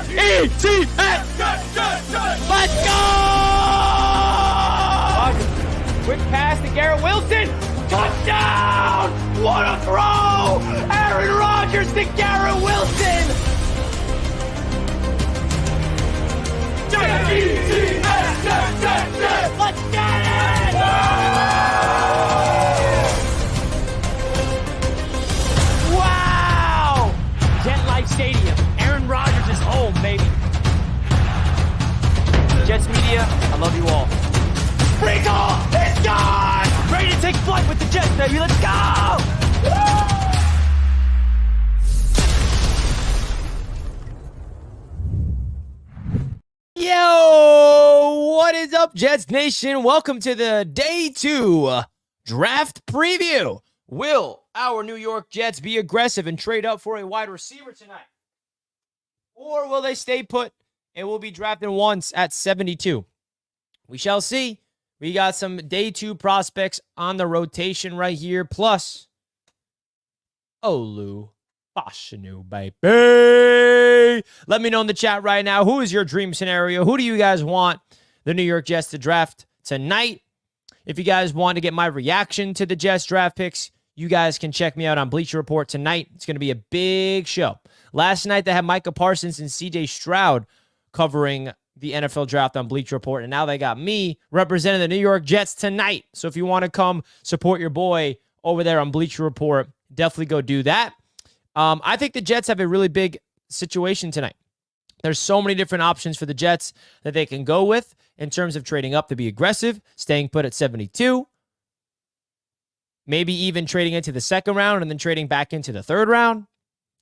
J-E-T-S! Let's go! Quick pass to Garrett Wilson. Touchdown! What a throw! Aaron Rodgers to Garrett Wilson. J-E-T-S! Let's get it! Wow! GetLife Stadium. Aaron Rodgers is home, baby. Jets Media, I love you all. Free call! It's gone! Ready to take flight with the Jets, baby. Let's go! Woo! Yo! What is up, Jets Nation? Welcome to the Day 2 Draft Preview. Will our New York Jets be aggressive and trade up for a wide receiver tonight? Or will they stay put and will be drafted once at 72? We shall see. We got some Day 2 prospects on the rotation right here. Plus, Olu Fashanu, baby. Let me know in the chat right now. Who is your dream scenario? Who do you guys want the New York Jets to draft tonight? If you guys want to get my reaction to the Jets draft picks, you guys can check me out on Bleacher Report tonight. It's going to be a big show. Last night, they had Micah Parsons and C.J. Stroud covering the NFL draft on Bleacher Report, and now they got me representing the New York Jets tonight. So if you want to come support your boy over there on Bleacher Report, definitely go do that. I think the Jets have a really big situation tonight. There's so many different options for the Jets that they can go with in terms of trading up to be aggressive, staying put at 72, maybe even trading into the second round and then trading back into the third round.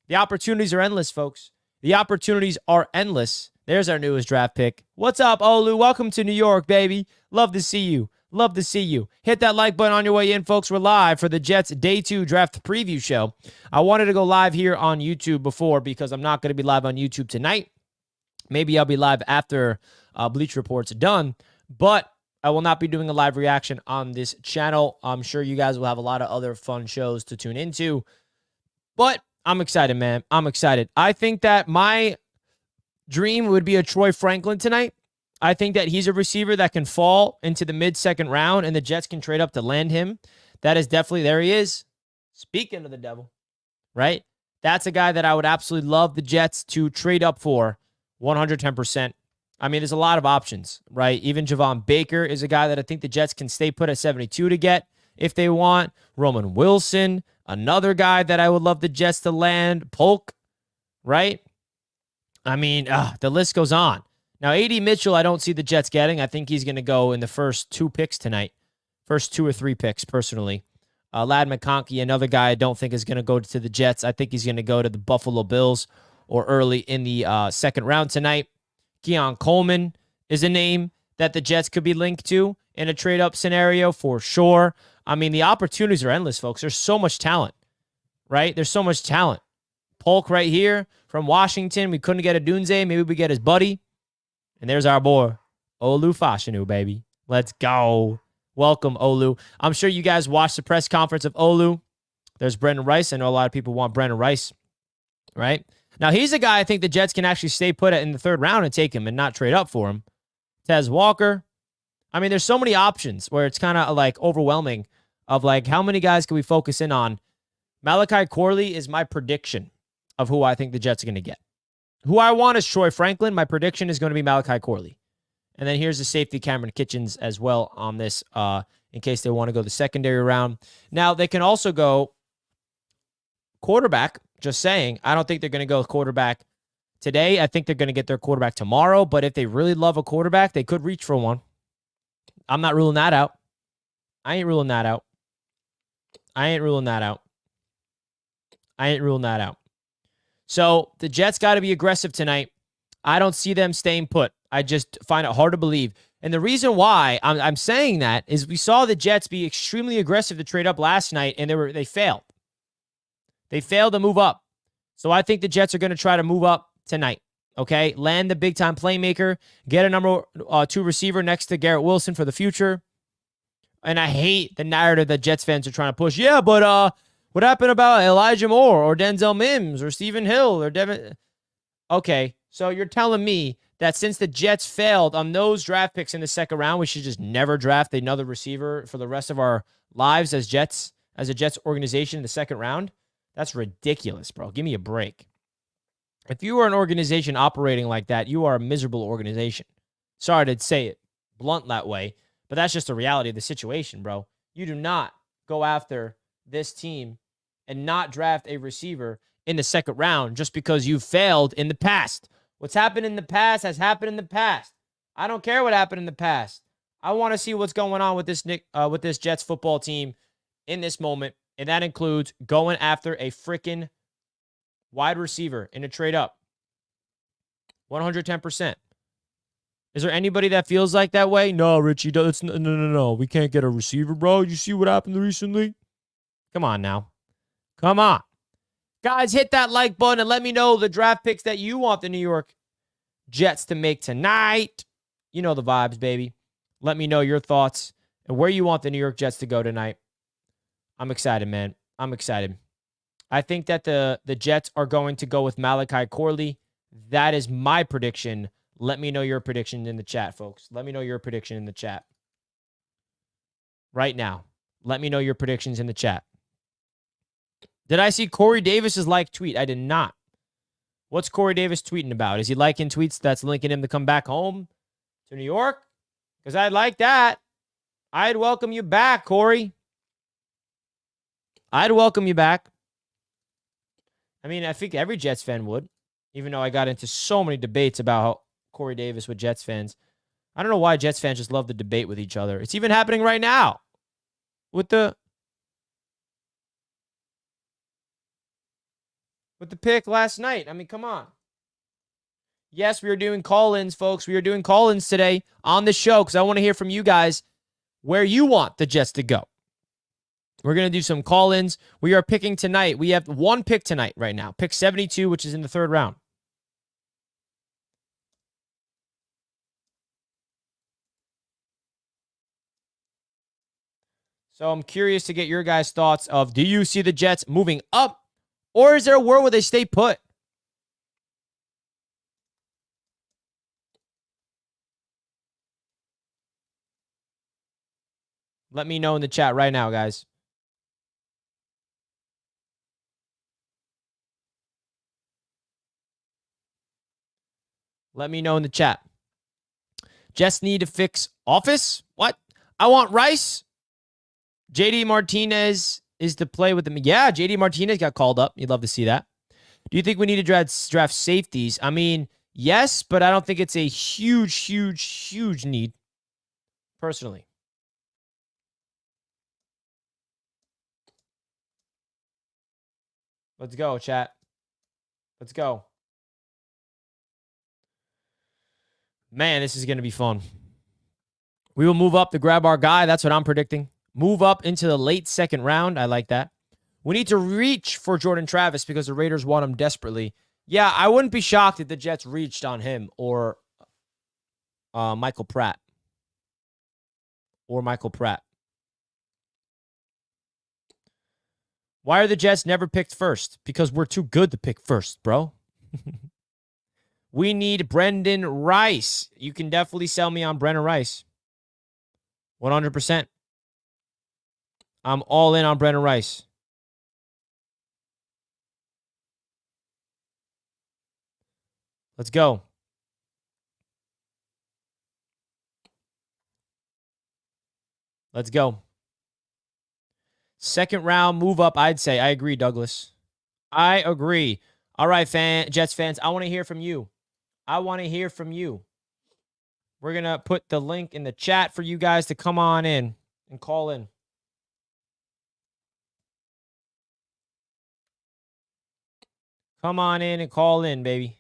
The opportunities are endless, folks. The opportunities are endless. There's our newest draft pick. What's up, Olu? Welcome to New York, baby. Love to see you. Love to see you. Hit that like button on your way in, folks. We're live for the Jets Day 2 Draft Preview Show. I wanted to go live here on YouTube before because I'm not going to be live on YouTube tonight. Maybe I'll be live after Bleacher Report's done, but I will not be doing a live reaction on this channel. I'm sure you guys will have a lot of other fun shows to tune into, but I'm excited, man. I'm excited. I think that my dream would be a Troy Franklin tonight. I think that he's a receiver that can fall into the mid-second round, and the Jets can trade up to land him. That is definitely, there he is. Speaking of the devil, right? That's a guy that I would absolutely love the Jets to trade up for 110%. I mean, there's a lot of options, right? Even Javon Baker is a guy that I think the Jets can stay put at 72 to get if they want. Roman Wilson, another guy that I would love the Jets to land. Polk, right? I mean, the list goes on. Now, A.D. Mitchell, I don't see the Jets getting. I think he's going to go in the first 2 picks tonight. First 2 or 3 picks, personally. Ladd McConkey, another guy I don't think is going to go to the Jets. I think he's going to go to the Buffalo Bills or early in the second round tonight. Keon Coleman is a name that the Jets could be linked to in a trade-up scenario for sure. I mean, the opportunities are endless, folks. There's so much talent, right? There's so much talent. Polk right here from Washington. We couldn't get a Dunze. Maybe we get his buddy. And there's our boy, Olu Fashanu, baby. Let's go. Welcome, Olu. I'm sure you guys watched the press conference of Olu. There's Brendan Rice. I know a lot of people want Brendan Rice, right? Now, he's a guy I think the Jets can actually stay put in the third round and take him and not trade up for him. Tez Walker. I mean, there's so many options where it's kind of like overwhelming of like how many guys can we focus in on. Malachi Corley is my prediction of who I think the Jets are going to get. Who I want is Troy Franklin. My prediction is going to be Malachi Corley. And then here's the safety Cameron Kitchens as well on this in case they want to go the secondary round. Now, they can also go quarterback. Just saying, I don't think they're going to go quarterback today. I think they're going to get their quarterback tomorrow. But if they really love a quarterback, they could reach for one. I'm not ruling that out. I ain't ruling that out. I ain't ruling that out. I ain't ruling that out. So the Jets got to be aggressive tonight. I don't see them staying put. I just find it hard to believe. And the reason why I'm saying that is we saw the Jets be extremely aggressive to trade up last night, and they failed. They failed to move up. So I think the Jets are going to try to move up tonight, okay? Land the big-time playmaker, get a number 2 receiver next to Garrett Wilson for the future. And I hate the narrative that Jets fans are trying to push. Yeah, but what happened about Elijah Moore or Denzel Mims or Stephen Hill or Devin? Okay, So you're telling me that since the Jets failed on those draft picks in the second round, we should just never draft another receiver for the rest of our lives as a Jets organization in the second round? That's ridiculous, bro. Give me a break. If you are an organization operating like that, you are a miserable organization. Sorry to say it blunt that way, but that's just the reality of the situation, bro. You do not go after this team and not draft a receiver in the second round just because you failed in the past. What's happened in the past has happened in the past. I don't care what happened in the past. I want to see what's going on with this Jets football team in this moment, and that includes going after a freaking wide receiver in a trade up. 110%. Is there anybody that feels like that way? No, Richie, no. We can't get a receiver, bro. You see what happened recently? Come on now. Come on. Guys, hit that like button and let me know the draft picks that you want the New York Jets to make tonight. You know the vibes, baby. Let me know your thoughts and where you want the New York Jets to go tonight. I'm excited, man. I'm excited. I think that the Jets are going to go with Malachi Corley. That is my prediction. Let me know your prediction in the chat, folks. Let me know your prediction in the chat. Right now. Let me know your predictions in the chat. Did I see Corey Davis's like tweet? I did not. What's Corey Davis tweeting about? Is he liking tweets that's linking him to come back home to New York? Because I'd like that. I'd welcome you back, Corey. I'd welcome you back. I mean, I think every Jets fan would, even though I got into so many debates about Corey Davis with Jets fans. I don't know why Jets fans just love to debate with each other. It's even happening right now with the pick last night. I mean, come on. Yes, we are doing call-ins, folks. We are doing call-ins today on the show because I want to hear from you guys where you want the Jets to go. We're going to do some call-ins. We are picking tonight. We have one pick tonight right now. Pick 72, which is in the third round. So I'm curious to get your guys' thoughts of, do you see the Jets moving up, or is there a world where they stay put? Let me know in the chat right now, guys. Let me know in the chat. Jets need to fix office? What? I want Rice. JD Martinez is to play with them. Yeah, JD Martinez got called up. You'd love to see that. Do you think we need to draft safeties? I mean, yes, but I don't think it's a huge need, personally. Let's go, chat. Let's go. Man, this is going to be fun. We will move up to grab our guy. That's what I'm predicting. Move up into the late second round. I like that. We need to reach for Jordan Travis because the Raiders want him desperately. Yeah, I wouldn't be shocked if the Jets reached on him or Michael Pratt. Why are the Jets never picked first? Because we're too good to pick first, bro. We need Brendan Rice. You can definitely sell me on Brendan Rice. 100%. I'm all in on Brendan Rice. Let's go. Let's go. Second round move up, I'd say. I agree, Douglas. I agree. All right, Jets fans, I want to hear from you. We're going to put the link in the chat for you guys to come on in and call in. Come on in and call in, baby.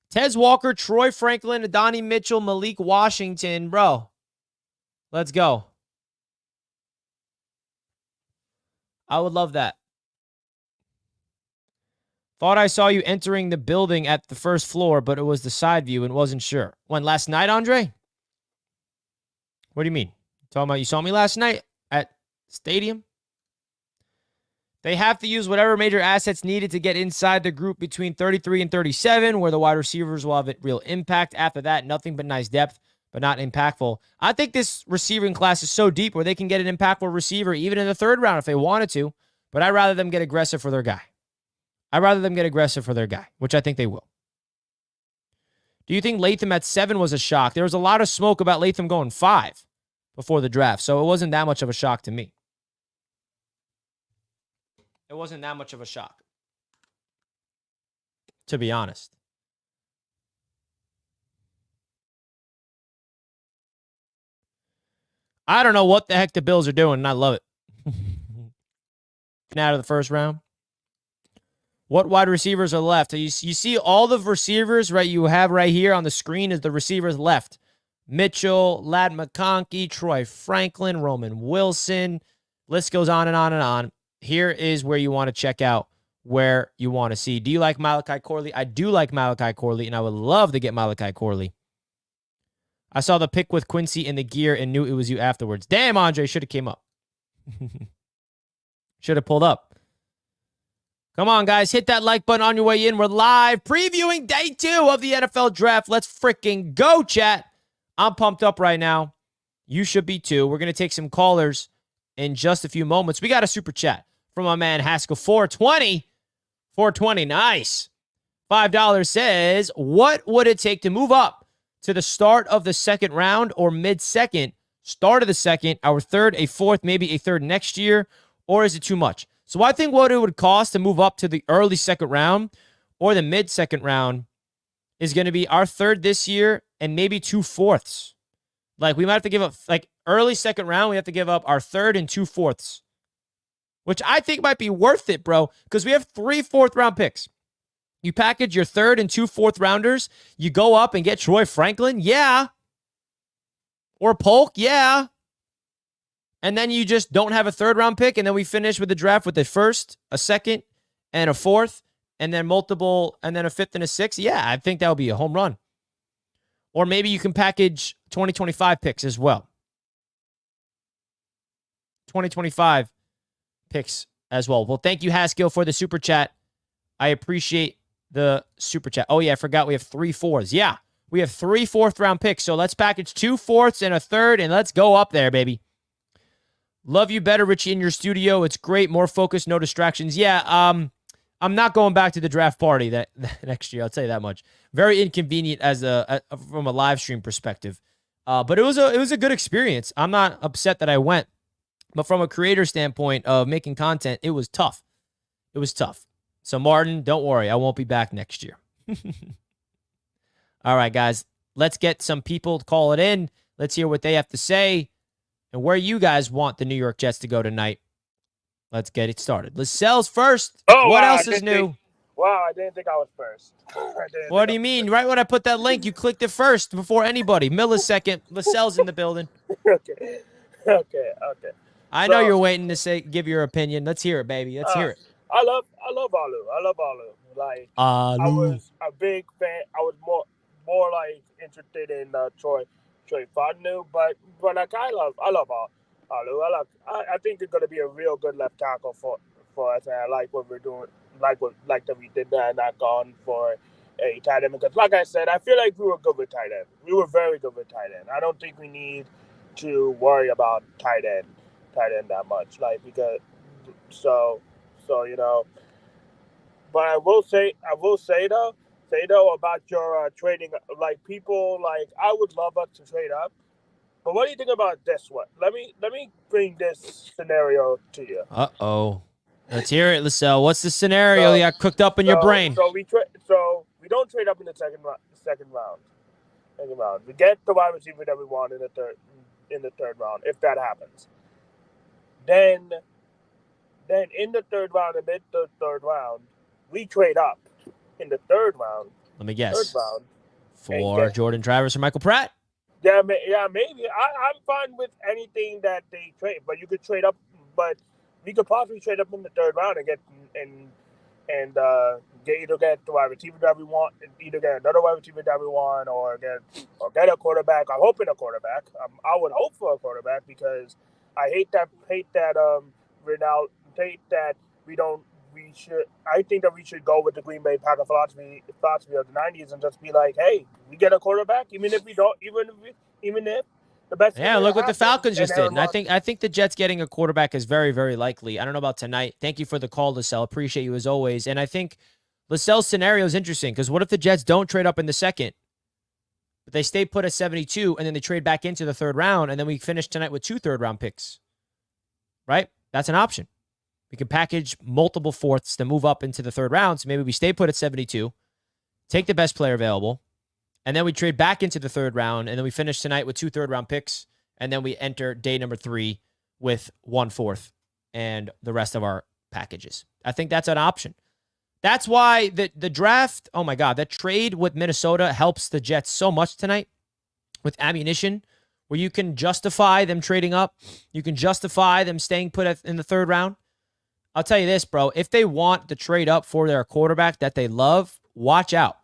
Tez Walker, Troy Franklin, Adonai Mitchell, Malik Washington. Bro, let's go. I would love that. Thought I saw you entering the building at the first floor, but it was the side view and wasn't sure. When, last night, Andre? What do you mean? Talking about you saw me last night at Stadium? They have to use whatever major assets needed to get inside the group between 33 and 37, where the wide receivers will have a real impact. After that, nothing but nice depth, but not impactful. I think this receiving class is so deep where they can get an impactful receiver even in the third round if they wanted to, but I'd rather them get aggressive for their guy. Which I think they will. Do you think Latham at 7 was a shock? There was a lot of smoke about Latham going 5 before the draft, so it wasn't that much of a shock to me. It wasn't that much of a shock, to be honest. I don't know what the heck the Bills are doing, and I love it. Out of the first round. What wide receivers are left? You see all the receivers, right? You have right here on the screen is the receivers left. Mitchell, Ladd McConkey, Troy Franklin, Roman Wilson. List goes on and on and on. Here is where you want to check out where you want to see. Do you like Malachi Corley? I do like Malachi Corley, and I would love to get Malachi Corley. I saw the pick with Quincy in the gear and knew it was you afterwards. Damn, Andre, should have came up. Should have pulled up. Come on, guys. Hit that like button on your way in. We're live previewing day 2 of the NFL draft. Let's freaking go, chat. I'm pumped up right now. You should be too. We're going to take some callers in just a few moments. We got a super chat from my man Haskell. 420. 420. Nice. $5 says, what would it take to move up to the start of the second round or mid-second, start of the second, our third, a fourth, maybe a third next year, or is it too much? So I think what it would cost to move up to the early second round or the mid-second round is going to be our third this year and maybe 2/4. Like, we might have to give up, like, early second round, we have to give up our third and 2/4, which I think might be worth it, bro, because we have 3 fourth-round picks. You package your third and 2 fourth-rounders, you go up and get Troy Franklin, yeah. Or Polk, yeah. And then you just don't have a third-round pick, and then we finish with the draft with a first, a second, and a fourth, and then multiple, and then a fifth and a sixth. Yeah, I think that would be a home run. Or maybe you can package 2025 picks as well. 2025 picks as well. Well, thank you, Haskell, for the super chat. I appreciate the super chat. Oh, yeah, I forgot we have 3 fourths. Yeah, we have 3 fourth-round picks. So let's package 2 fourths and a third, and let's go up there, baby. Love you better, Richie, in your studio. It's great. More focus, no distractions. Yeah, I'm not going back to the draft party that next year. I'll tell you that much. Very inconvenient as from a live stream perspective. But it was a good experience. I'm not upset that I went, but from a creator standpoint of making content, it was tough. It was tough. So Martin, don't worry, I won't be back next year. All right, guys, let's get some people to call it in. Let's hear what they have to say and where you guys want the New York Jets to go tonight. Let's get it started. Lascelles first. Oh, what wow, else is new? I didn't think I was first. What do you mean? Right when I put that link, you clicked it first before anybody. Millisecond. Lascelles in the building. Okay. I know you're waiting to give your opinion. Let's hear it, baby. Let's hear it. I love Alu. Like, Alu. I was a big fan. I was more like interested in Troy Fanu, but like I love Alu. I think it's gonna be a real good left tackle for us, and I like what we're doing. Like that we did that and not gone for a tight end, because like I said, I feel like we were good with tight end. We were very good with tight end. I don't think we need to worry about tight end that much, like, because so you know. But I will say though about your trading, like, people, like, I would love us to trade up. But what do you think about this one? Let me bring this scenario to you. Uh-oh. Let's hear it, Lascelles. What's the scenario you got cooked up in your brain? So we don't trade up in the second round. We get the wide receiver that we want in the third round, if that happens. Then in the third round, and mid the third round, we trade up in the third round. Let me guess. Third round. For Jordan Travers or Michael Pratt? Yeah, maybe. I'm fine with anything that they trade, but you could trade up. But we could possibly trade up in the third round and get the wide receiver that we want, either get another wide receiver that we want, or get a quarterback. I'm hoping a quarterback. I would hope for a quarterback, because I hate that we don't. We should. I think that we should go with the Green Bay Packer philosophy of the '90s and just be like, hey, we get a quarterback, even if we don't, even if the best thing Yeah, that look what the happens Falcons and just did. Aaron And I Rodgers. think the Jets getting a quarterback is very, very likely. I don't know about tonight. Thank you for the call, LaSalle. Appreciate you as always. And I think LaSalle's scenario is interesting because what if the Jets don't trade up in the second, but they stay put at 72 and then they trade back into the third round and then we finish tonight with 2 third-round picks, right? That's an option. We can package multiple fourths to move up into the third round. So maybe we stay put at 72, take the best player available, and then we trade back into the third round, and then we finish tonight with 2 third-round picks, and then we enter day number 3 with 1/4 and the rest of our packages. I think that's an option. That's why the draft, oh my God, that trade with Minnesota helps the Jets so much tonight with ammunition, where you can justify them trading up. You can justify them staying put in the third round. I'll tell you this, bro. If they want to trade up for their quarterback that they love, watch out.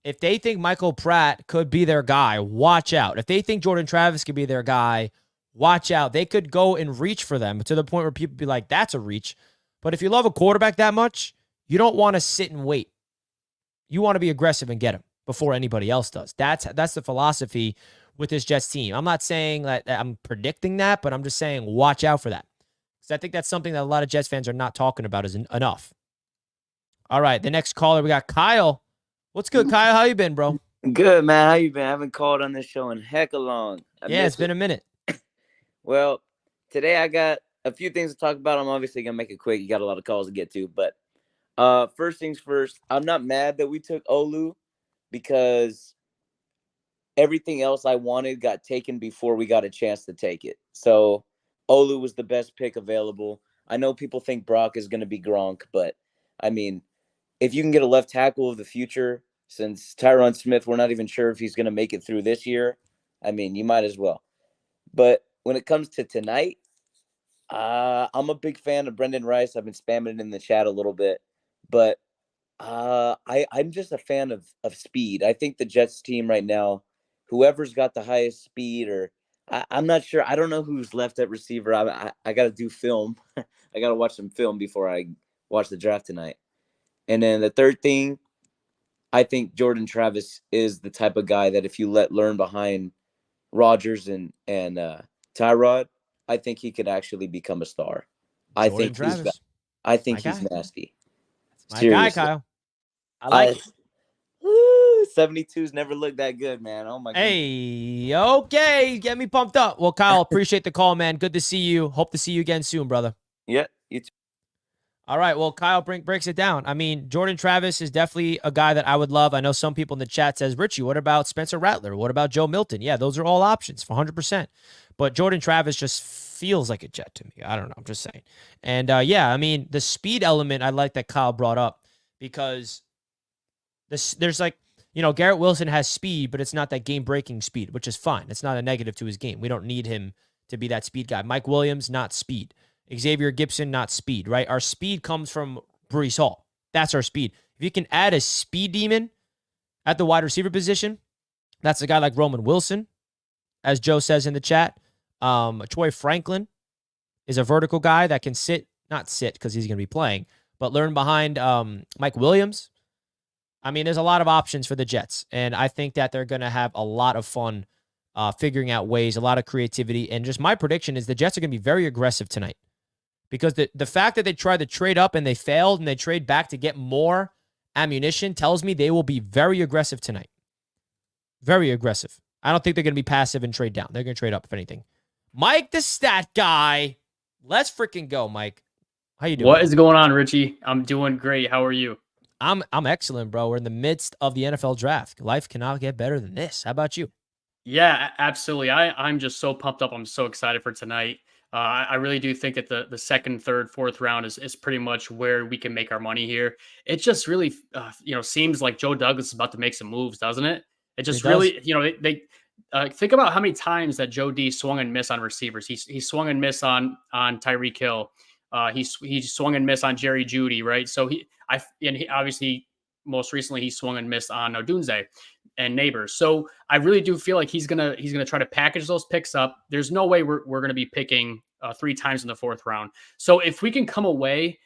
If they think Michael Pratt could be their guy, watch out. If they think Jordan Travis could be their guy, watch out. They could go and reach for them to the point where people be like, that's a reach. But if you love a quarterback that much, you don't want to sit and wait. You want to be aggressive and get him before anybody else does. That's the philosophy with this Jets team. I'm not saying that I'm predicting that, but I'm just saying watch out for that. Because I think that's something that a lot of Jets fans are not talking about is enough. All right, the next caller, we got Kyle. What's good, Kyle? How you been, bro? Good, man. How you been? I haven't called on this show in heck long. Yeah, it's been a minute. Well, today I got a few things to talk about. I'm obviously going to make it quick. You got a lot of calls to get to. But first things first, I'm not mad that we took Olu because everything else I wanted got taken before we got a chance to take it. So Olu was the best pick available. I know people think Brock is going to be Gronk, but I mean, if you can get a left tackle of the future, since Tyron Smith, we're not even sure if he's going to make it through this year, I mean, you might as well. But when it comes to tonight, I'm a big fan of Brendan Rice. I've been spamming it in the chat a little bit. But I'm just a fan of speed. I think the Jets team right now, whoever's got the highest speed, or I'm not sure. I don't know who's left at receiver. I got to do film. I got to watch some film before I watch the draft tonight. And then the third thing, I think Jordan Travis is the type of guy that if you let learn behind Rodgers and Tyrod, I think he could actually become a star. I think he's nasty. My guy, Kyle. I like it. 72's never looked that good, man. Oh my god. Hey, okay. Get me pumped up. Well, Kyle, appreciate the call, man. Good to see you. Hope to see you again soon, brother. Yeah, you too. All right. Well, Kyle breaks it down. I mean, Jordan Travis is definitely a guy that I would love. I know some people in the chat says, Richie, what about Spencer Rattler? What about Joe Milton? Yeah, those are all options for 100%. But Jordan Travis just feels like a Jet to me. I don't know. I'm just saying. And yeah, I mean, the speed element I like that Kyle brought up because there's like, you know, Garrett Wilson has speed, but it's not that game-breaking speed, which is fine. It's not a negative to his game. We don't need him to be that speed guy. Mike Williams, not speed. Xavier Gibson, not speed, right? Our speed comes from Breece Hall. That's our speed. If you can add a speed demon at the wide receiver position, that's a guy like Roman Wilson, as Joe says in the chat. Troy Franklin is a vertical guy that can not sit because he's going to be playing, but learn behind Mike Williams. I mean, there's a lot of options for the Jets, and I think that they're going to have a lot of fun figuring out ways, a lot of creativity, and just my prediction is the Jets are going to be very aggressive tonight because the fact that they tried to trade up and they failed and they trade back to get more ammunition tells me they will be very aggressive tonight. Very aggressive. I don't think they're going to be passive and trade down. They're going to trade up, if anything. Mike, the stat guy. Let's freaking go, Mike. How you doing? What is going on, Richie? I'm doing great. How are you? I'm excellent, bro. We're in the midst of the NFL draft. Life cannot get better than this. How about you? Yeah, absolutely. I'm just so pumped up. I'm so excited for tonight. I really do think that the second, third, fourth round is pretty much where we can make our money here. It just really, seems like Joe Douglas is about to make some moves, doesn't it? It just really, they think about how many times that Joe D swung and missed on receivers. He swung and missed on Tyreek Hill. He swung and missed on Jerry Jeudy, right? So he obviously most recently he swung and missed on Odunze and Neighbors. So I really do feel like he's gonna try to package those picks up. There's no way we're gonna be picking three times in the fourth round. So if we can come away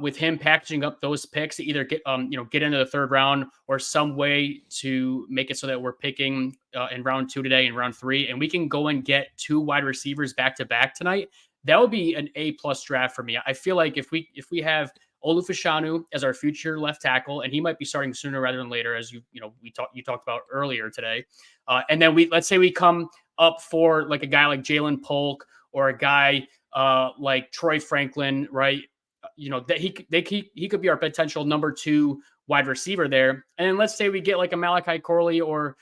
with him packaging up those picks to either get get into the third round or some way to make it so that we're picking in round 2 today and round 3, and we can go and get 2 wide receivers back to back tonight, that would be an A+ draft for me. I feel like if we have Olu Fashanu as our future left tackle, and he might be starting sooner rather than later, as you talked about earlier today, and then let's say we come up for like a guy like Jalen Polk or a guy like Troy Franklin, right? That he could be our potential number 2 wide receiver there. And then let's say we get like a Malachi Corley or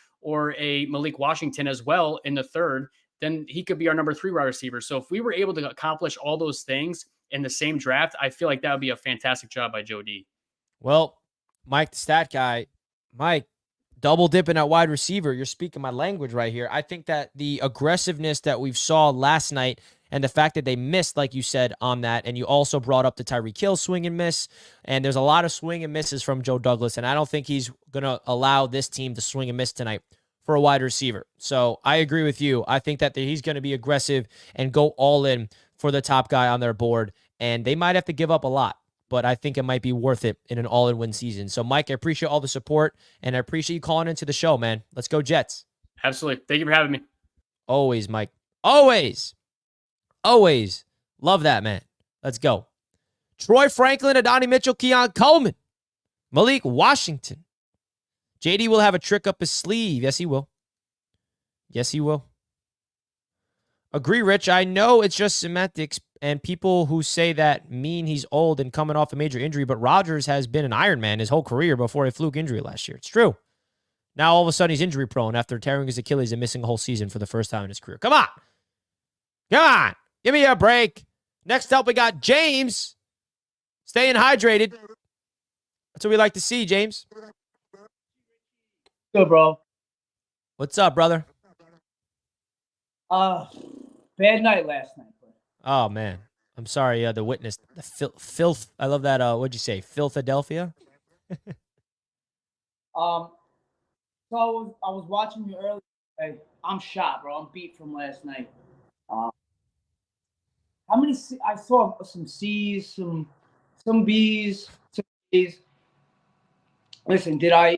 a Malik Washington as well in the third, then he could be our number 3 wide receiver. So if we were able to accomplish all those things in the same draft, I feel like that would be a fantastic job by Joe D. Well, Mike, the stat guy, Mike, double dipping at wide receiver. You're speaking my language right here. I think that the aggressiveness that we've saw last night and the fact that they missed, like you said, on that, and you also brought up the Tyreek Hill swing and miss, and there's a lot of swing and misses from Joe Douglas, and I don't think he's going to allow this team to swing and miss tonight for a wide receiver. So I agree with you. I think that he's going to be aggressive and go all in for the top guy on their board, and they might have to give up a lot, but I think it might be worth it in an all-in-win season. So, Mike, I appreciate all the support, and I appreciate you calling into the show, man. Let's go, Jets. Absolutely. Thank you for having me. Always, Mike. Always. Always. Love that, man. Let's go. Troy Franklin, Adonai Mitchell, Keon Coleman, Malik Washington. JD will have a trick up his sleeve. Yes, he will. Yes, he will. Agree, Rich. I know it's just semantics, and people who say that mean he's old and coming off a major injury, but Rodgers has been an Iron Man his whole career before a fluke injury last year. It's true. Now, all of a sudden, he's injury prone after tearing his Achilles and missing a whole season for the first time in his career. Come on. Come on. Give me a break. Next up, we got James. Staying hydrated. That's what we like to see, James. Good, bro. What's up, brother? Bad night last night, bro. Oh, man. I'm sorry, the witness. The filth. I love that. What'd you say? Philadelphia? So I was watching you earlier. Hey, I'm shot, bro. I'm beat from last night. How many? I saw some C's, some B's, some A's. Listen, did I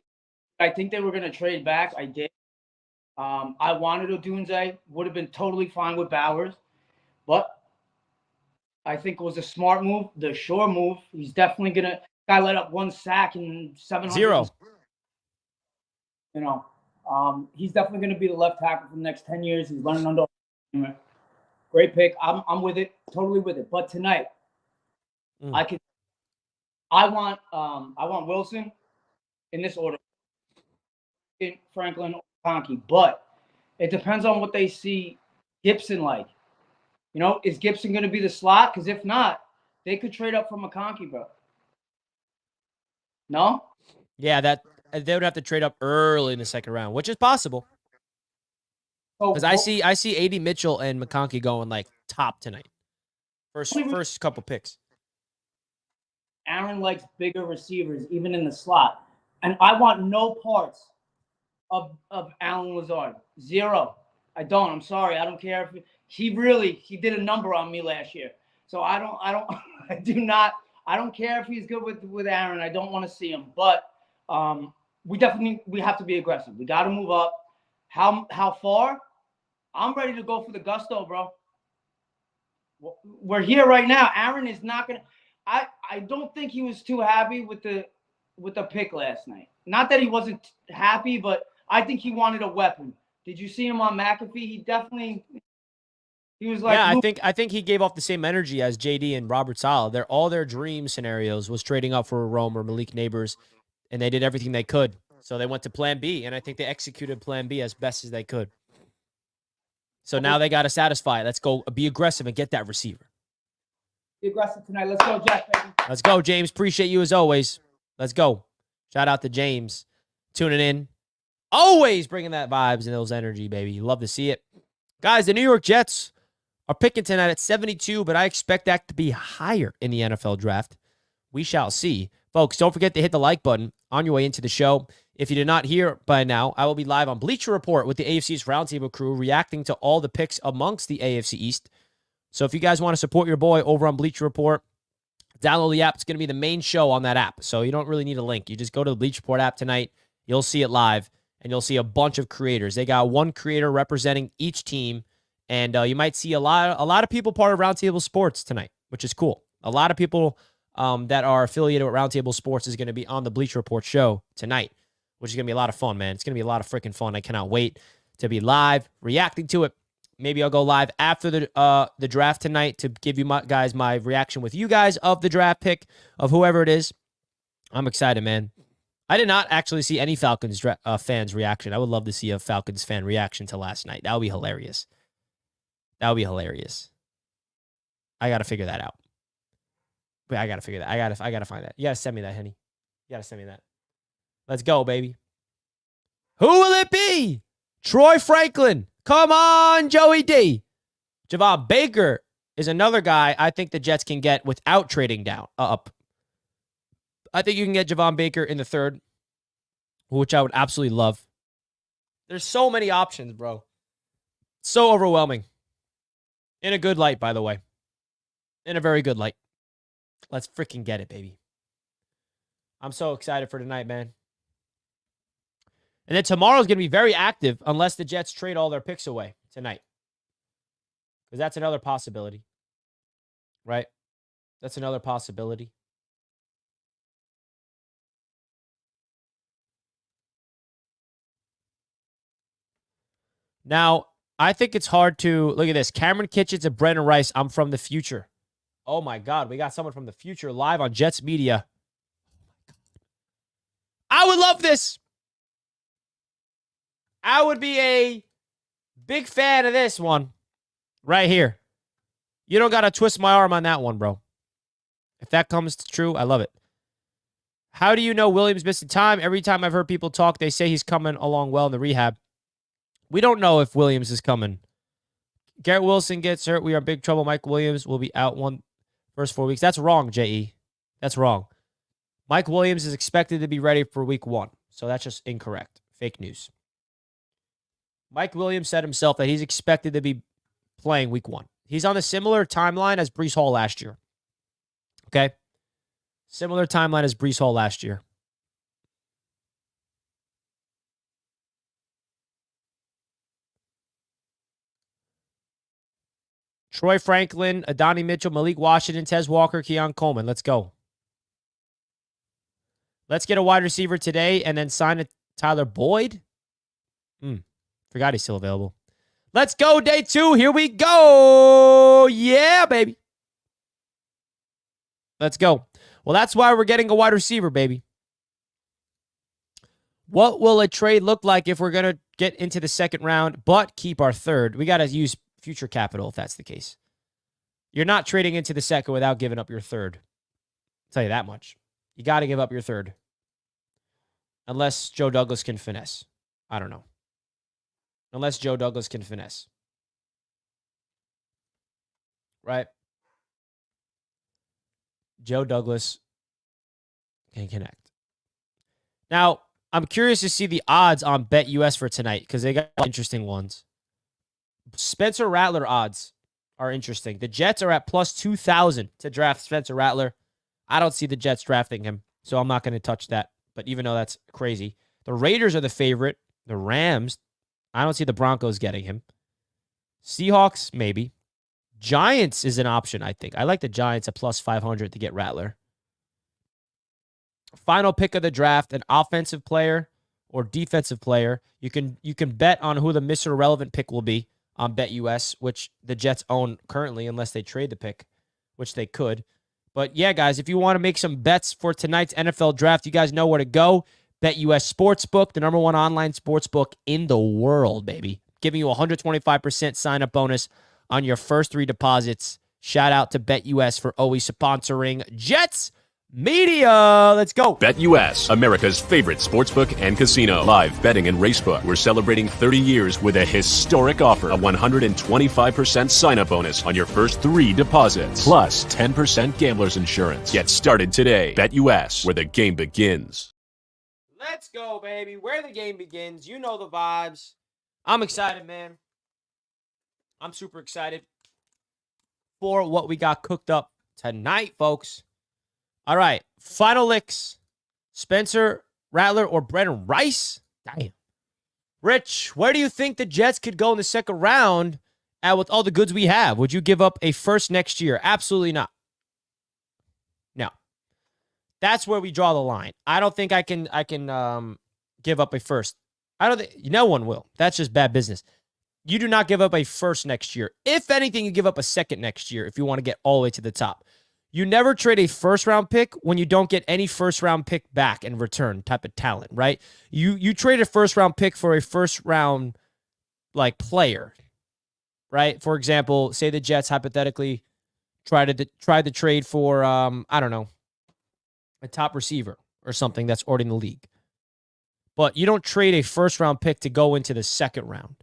think they were gonna trade back? I did. I wanted Odunze. Would have been totally fine with Bowers, but I think it was a smart move, the sure move. He's definitely gonna. Guy let up 1 sack and 700. 0. He's definitely going to be the left tackle for the next 10 years. He's running under. Great pick. I'm with it, totally with it. But tonight, I want Wilson in this order. Franklin, Conkey. But it depends on what they see Gibson like. Is Gibson going to be the slot? Because if not, they could trade up from McConkey, bro. No? Yeah, that they would have to trade up early in the second round, which is possible. Because I see AD Mitchell and McConkey going like top tonight. First couple picks. Aaron likes bigger receivers, even in the slot. And I want no parts of Alan Lazard. 0. I don't. I'm sorry. I don't care if he did a number on me last year. So I don't care if he's good with Aaron. I don't want to see him. But we have to be aggressive. We got to move up. How far? I'm ready to go for the gusto, bro. We're here right now. Aaron is not gonna. I don't think he was too happy with the pick last night. Not that he wasn't happy, but I think he wanted a weapon. Did you see him on McAfee? He was like, yeah, I think he gave off the same energy as JD and Robert Saleh. All their dream scenarios was trading up for Rome or Malik Neighbors, and they did everything they could. So they went to Plan B, and I think they executed Plan B as best as they could. So now they got to satisfy it. Let's go be aggressive and get that receiver. Be aggressive tonight. Let's go, Jack, baby. Let's go, James. Appreciate you as always. Let's go. Shout out to James tuning in. Always bringing that vibes and those energy, baby. You love to see it. Guys, the New York Jets are picking tonight at 72, but I expect that to be higher in the NFL draft. We shall see. Folks, don't forget to hit the like button on your way into the show. If you did not hear by now, I will be live on Bleacher Report with the AFC's Roundtable crew reacting to all the picks amongst the AFC East. So if you guys want to support your boy over on Bleacher Report, download the app. It's going to be the main show on that app. So you don't really need a link. You just go to the Bleacher Report app tonight. You'll see it live, and you'll see a bunch of creators. They got one creator representing each team, and you might see a lot of people part of Roundtable Sports tonight, which is cool. A lot of people that are affiliated with Roundtable Sports is going to be on the Bleacher Report show tonight, which is going to be a lot of fun, man. It's going to be a lot of freaking fun. I cannot wait to be live, reacting to it. Maybe I'll go live after the draft tonight to give you my reaction with you guys of the draft pick of whoever it is. I'm excited, man. I did not actually see any Falcons fans reaction. I would love to see a Falcons fan reaction to last night. That would be hilarious. That would be hilarious. I got to figure that out. Wait, I got to figure that. I got to find that. You got to send me that, Henny. You got to send me that. Let's go, baby. Who will it be? Troy Franklin. Come on, Joey D. Javon Baker is another guy I think the Jets can get without trading down up. I think you can get Javon Baker in the third, which I would absolutely love. There's so many options, bro. So overwhelming. In a good light, by the way. In a very good light. Let's freaking get it, baby. I'm so excited for tonight, man. And then tomorrow's going to be very active unless the Jets trade all their picks away tonight. Because that's another possibility. Right? That's another possibility. Now, I think it's hard to... Look at this. Cameron Kitchens and Brendan Rice. I'm from the future. Oh, my God. We got someone from the future live on Jets Media. I would love this. I would be a big fan of this one right here. You don't got to twist my arm on that one, bro. If that comes true, I love it. How do you know Williams missing time? Every time I've heard people talk, they say he's coming along well in the rehab. We don't know if Williams is coming. Garrett Wilson gets hurt. We are in big trouble. Mike Williams will be out first 4 weeks. That's wrong, J.E. That's wrong. Mike Williams is expected to be ready for week 1. So that's just incorrect. Fake news. Mike Williams said himself that he's expected to be playing week 1. He's on a similar timeline as Breece Hall last year. Okay? Similar timeline as Breece Hall last year. Troy Franklin, Adonai Mitchell, Malik Washington, Tez Walker, Keon Coleman. Let's go. Let's get a wide receiver today and then sign a Tyler Boyd. Forgot he's still available. Let's go, day 2. Here we go. Yeah, baby. Let's go. Well, that's why we're getting a wide receiver, baby. What will a trade look like if we're going to get into the second round but keep our third? We got to use future capital if that's the case. You're not trading into the second without giving up your third. I'll tell you that much. You got to give up your third. Unless Joe Douglas can finesse. I don't know. Unless Joe Douglas can finesse. Right? Joe Douglas can connect. Now, I'm curious to see the odds on BetUS for tonight because they got interesting ones. Spencer Rattler odds are interesting. The Jets are at plus 2,000 to draft Spencer Rattler. I don't see the Jets drafting him, so I'm not going to touch that. But even though that's crazy, the Raiders are the favorite. The Rams, I don't see the Broncos getting him. Seahawks, maybe. Giants is an option, I think. I like the Giants at plus 500 to get Rattler. Final pick of the draft, an offensive player or defensive player. You can bet on who the Mr. Relevant pick will be on BetUS, which the Jets own currently unless they trade the pick, which they could. But yeah, guys, if you want to make some bets for tonight's NFL draft, you guys know where to go. BetUS Sportsbook, the #1 online sportsbook in the world, baby. Giving you a 125% sign-up bonus on your first 3 deposits. Shout out to BetUS for always sponsoring Jets Media. Let's go. BetUS, America's favorite sportsbook and casino. Live betting and racebook. We're celebrating 30 years with a historic offer. A 125% sign-up bonus on your first 3 deposits. Plus 10% gambler's insurance. Get started today. BetUS, where the game begins. Let's go, baby. Where the game begins. You know the vibes. I'm excited, man. I'm super excited. for what we got cooked up tonight, folks. All right. Final licks. Spencer Rattler or Brennan Rice? Damn. Rich, where do you think the Jets could go in the second round with all the goods we have? Would you give up a first next year? Absolutely not. No. That's where we draw the line. I don't think I can give up a first. I don't think no one will. That's just bad business. You do not give up a first next year. If anything, you give up a second next year if you want to get all the way to the top. You never trade a first-round pick when you don't get any first-round pick back in return type of talent, right? You trade a first-round pick for a first-round, player, right? For example, say the Jets hypothetically try to trade for, I don't know, a top receiver or something that's already in the league. But you don't trade a first-round pick to go into the second round.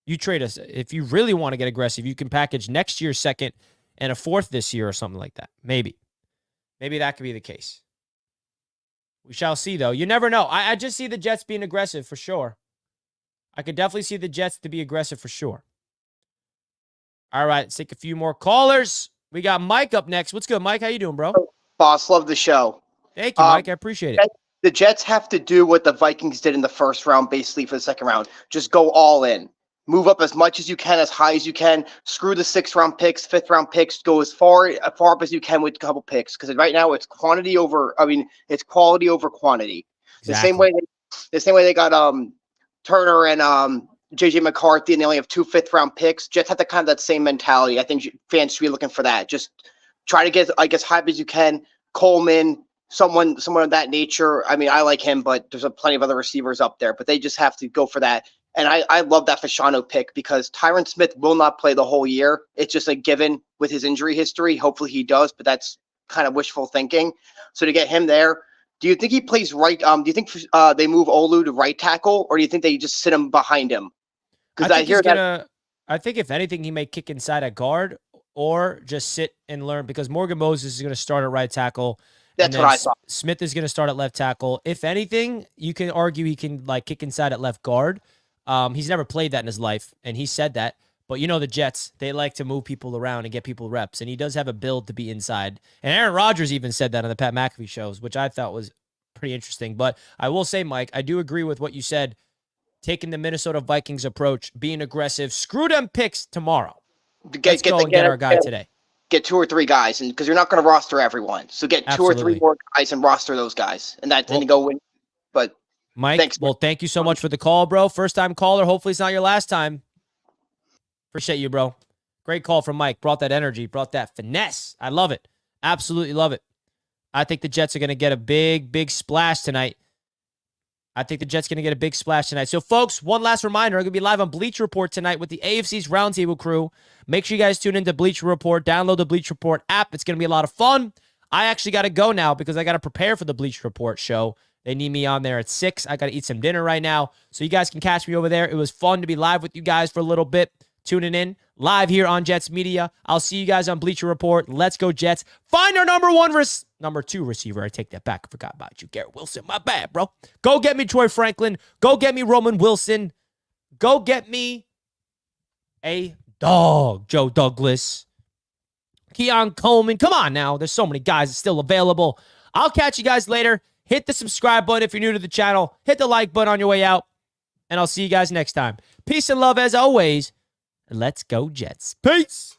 You trade us. If you really want to get aggressive, you can package next year's second and a fourth this year or something like that. Maybe that could be the case. We shall see, though. You never know. I just see the Jets being aggressive for sure. I could definitely see the Jets to be aggressive for sure. All right, let's take a few more callers. We got Mike up next. What's good, Mike? How you doing, bro? Boss, love the show. Thank you, Mike. I appreciate it. The Jets have to do what the Vikings did in the first round, basically, for the second round. Just go all in. Move up as much as you can, as high as you can. Screw the 6th-round picks, 5th-round picks. Go as far up as you can with a couple picks. Because right now it's quality over quantity. Exactly. The same way they got Turner and JJ McCarthy, and they only have 2 5th-round picks. Jets have that same mentality. I think fans should be looking for that. Just try to get as high as you can. Coleman, someone of that nature. I mean, I like him, but there's plenty of other receivers up there. But they just have to go for that. And I love that Fashanu pick because Tyron Smith will not play the whole year. It's just a given with his injury history. Hopefully he does, but that's kind of wishful thinking. So to get him there, do you think he plays right? Do you think they move Olu to right tackle, or do you think they just sit him behind him? Because I think if anything, he may kick inside at guard or just sit and learn because Morgan Moses is going to start at right tackle. That's what I thought. Smith is going to start at left tackle. If anything, you can argue he can kick inside at left guard. He's never played that in his life, and he said that. But you know the Jets, they like to move people around and get people reps, and he does have a build to be inside. And Aaron Rodgers even said that on the Pat McAfee shows, which I thought was pretty interesting. But I will say, Mike, I do agree with what you said, taking the Minnesota Vikings approach, being aggressive. Screw them picks tomorher. Let's go and get our guy today. Get 2 or 3 guys, and because you're not going to roster everyone. So get Absolutely. 2 or 3 more guys and roster those guys, and then go win. But Mike, thanks. Well, thank you so much for the call, bro. First-time caller. Hopefully it's not your last time. Appreciate you, bro. Great call from Mike. Brought that energy, brought that finesse. I love it. Absolutely love it. I think the Jets are going to get a big, big splash tonight. So, folks, one last reminder. I'm going to be live on Bleacher Report tonight with the AFC's Roundtable crew. Make sure you guys tune into Bleacher Report. Download the Bleacher Report app. It's going to be a lot of fun. I actually got to go now because I got to prepare for the Bleacher Report show. They need me on there at 6. I got to eat some dinner right now. So you guys can catch me over there. It was fun to be live with you guys for a little bit. Tuning in live here on Jets Media. I'll see you guys on Bleacher Report. Let's go, Jets. Find our number 2 receiver. I take that back. I forgot about you, Garrett Wilson. My bad, bro. Go get me Troy Franklin. Go get me Roman Wilson. Go get me a dog, Joe Douglas. Keon Coleman. Come on now. There's so many guys still available. I'll catch you guys later. Hit the subscribe button if you're new to the channel. Hit the like button on your way out. And I'll see you guys next time. Peace and love as always. Let's go, Jets. Peace.